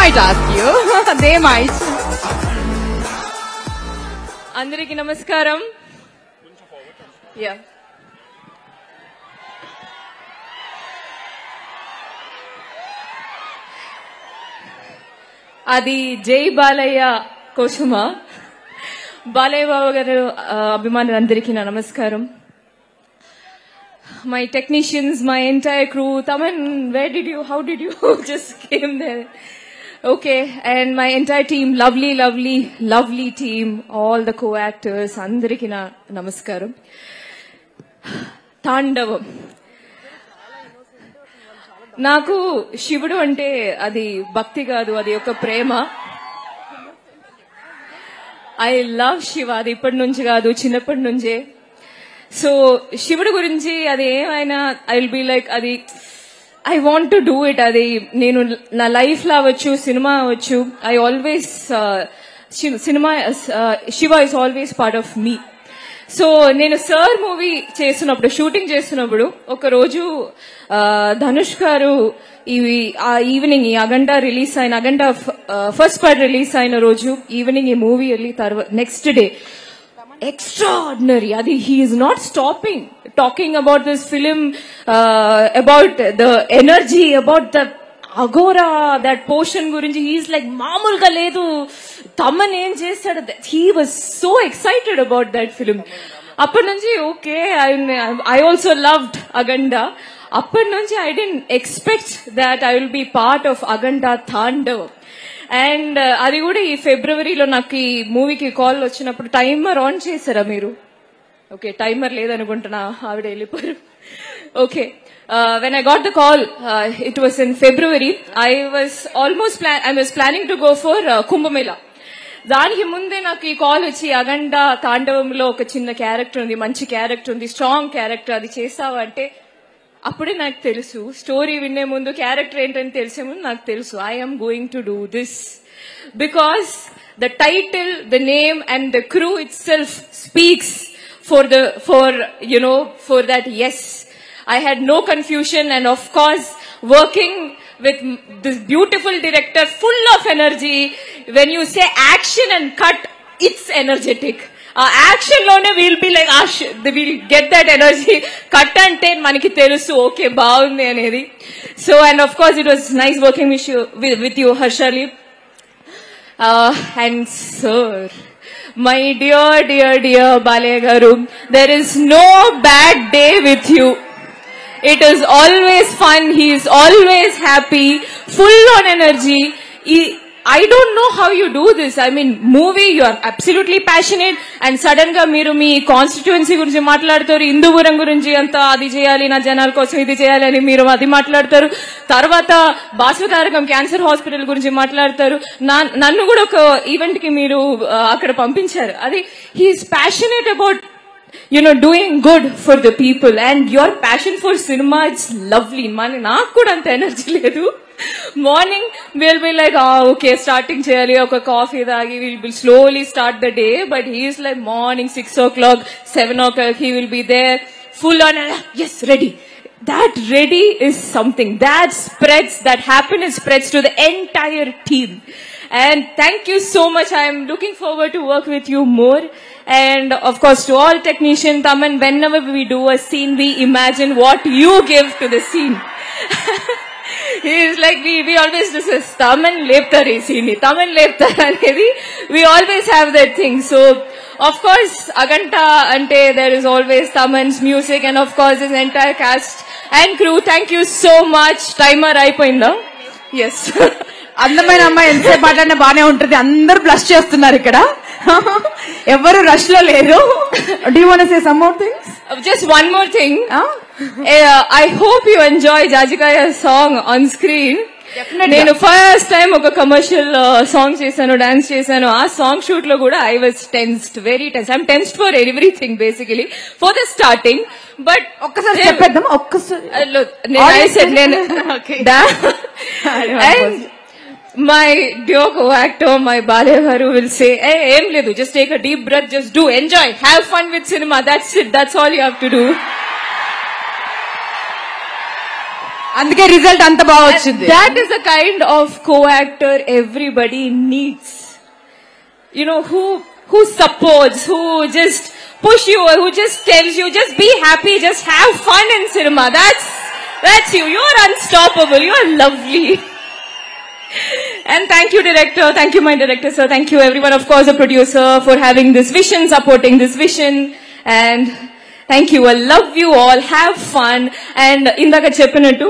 might ask you. They might. Andariki namaskaram. Yeah. అది జై బాలయ్య కోసమా బాలయ్య బాబు గారు అభిమానులందరికీ నా నమస్కారం. My technicians, my entire crew, Taman, how did you just came there? Okay, and my entire team, lovely team, all the co-actors, andariki na namaskaram. తాండవం నాకు శివుడు అంటే అది భక్తి కాదు, అది ఒక ప్రేమ. ఐ లవ్ శివ, అది ఇప్పటి నుంచి కాదు, చిన్నప్పటి నుంచే. సో శివుడు గురించి అది ఏమైనా ఐ విల్ బి లైక్ అది I want to do it. అది నేను నా లైఫ్ లో అవ్వచ్చు, సినిమా అవ్వచ్చు, I always cinema Shiva is always part of me. So నేను సార్ మూవీ చేస్తున్నప్పుడు, షూటింగ్ చేస్తున్నప్పుడు ఒకరోజు ధనుష్ గారు ఆ ఈవినింగ్ ఈ అగంట రిలీజ్ అయిన అగంట ఫస్ట్ పార్ట్ రిలీజ్ అయిన రోజు ఈవినింగ్ ఈ మూవీ వెళ్ళి తర్వాత next day extraordinary adi he is not stopping talking about this film, about the energy, about the agora, that portion gurinchi. He is like maamulga ledu taman em chestadu. He was so excited about that film. Appa nunchi okay, I also loved Aganda. Appa nunchi I didn't expect that I will be part of Aganda Thandavam. And అది కూడా ఈ ఫిబ్రవరిలో నాకు ఈ మూవీకి call వచ్చినప్పుడు timer on చేశారా మీరు? ఓకే, టైమర్ లేదనుకుంటున్నా, ఆవిడ వెళ్ళిపోయారు. Okay, when I got the call it was in February. I was planning to go for Kumbh Mela. దానికి ముందే నాకు ఈ కాల్ వచ్చి అగండ తాండవంలో ఒక చిన్న క్యారెక్టర్ ఉంది, మంచి క్యారెక్టర్ ఉంది, స్ట్రాంగ్ క్యారెక్టర్, అది చేసావా అంటే అప్పుడే నాకు తెలుసు. స్టోరీ వినే ముందు క్యారెక్టర్ ఏంటని తెలిసే ముందు నాకు తెలుసు I'm going to do this, because the title, the name and the crew it self speaks for that. Yes, I had no confusion, and of course working with this beautiful director full of energy. When you say action and cut, it's energetic. Action లోనే will be like will get that energy. Cut అంటే మనకి తెలుసు okay బాగుంది అనేది. So and of course it was nice working with you Harshali. And sir, my dear Balayya garu, there is no bad day with you. It is always fun. He is always happy, full on energy. I don't know how you do this. I mean, movie, you are absolutely passionate, and sudden ga మీరు మీ constituency గురించి మాట్లాడతారు, హిందూపురం గురించి అంతా అది చేయాలి, నా జనాల కోసం ఇది చేయాలి అని మీరు అది మాట్లాడతారు. తర్వాత బాసుతారకం క్యాన్సర్ హాస్పిటల్ గురించి మాట్లాడతారు. నన్ను కూడా ఒక ఈవెంట్ కి మీరు అక్కడ పంపించారు. అది he's passionate about doing good for the people, and your passion for cinema, it's lovely. నాకు కూడా అంత ఎనర్జీ లేదు. Morning will be like okay starting చేయాలి, ఒక కాఫీ తాగి will be slowly start the day. But he's like morning 6 o'clock 7 o'clock he will be there full on, yes, ready. That ready is something that spreads, that happiness spreads to the entire team. And thank you so much. I am looking forward to work with you more. And of course to all technicians, Taman, whenever we do a scene, we imagine what you give to the scene. He is like, we always do this, Taman leptare scene, Taman leptare anedi. We always have that thing. So of course Aganta ante there is always Taman's music, and of course his entire cast and crew. Thank you so much. Timer అయిపోయిందా? Yes. అందమైన అమ్మాయి ఎంతసేపు మాట్లాడినా బానే ఉంటుంది. అందరు blush చేస్తున్నారు ఇక్కడ, ఎవరు రష్ లో లేరు. Do you want to say some more things? Just one more thing. I hope you enjoy Jajikaya's song on screen. నేను ఫస్ట్ టైం ఒక కమర్షియల్ సాంగ్ చేశాను, డాన్స్ చేశాను. ఆ సాంగ్ షూట్ లో కూడా I was tensed, very tensed. I'm tensed for everything basically, for the starting. But ఒక్కసారి చెప్పేద్దాం, ఒక్కసారి my dear co-actor, my Balaya garu will say, hey, em ledu, just take a deep breath, just do, enjoy, have fun with cinema. That's it. That's all you have to do. అందుకే result అంత బాగా వచ్చింది. That is the kind of co-actor everybody needs. You know, who supports, who just push you, who just tells you, just be happy, just have fun in cinema. That's you. You're unstoppable. You're lovely. And thank you, director. Thank you, my director, sir. Thank you, everyone. Of course, the producer for having this vision, supporting this vision. And thank you. I love you all. Have fun. And indaka cheppinattu,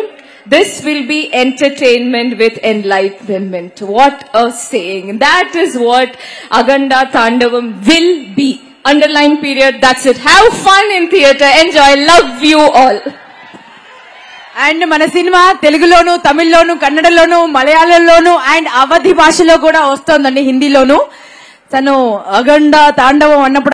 this will be entertainment with enlightenment. What a saying. That is what Aganda Thandavam will be. Underline period. That's it. Have fun in theatre. Enjoy. Love you all. And మన cinema తెలుగులోను, తమిళ్లోను, కన్నడలోను, మలయాళంలోను and అవధి భాషలో కూడా వస్తోందండి, హిందీలోను. తను అఖండ తాండవం అన్నప్పుడు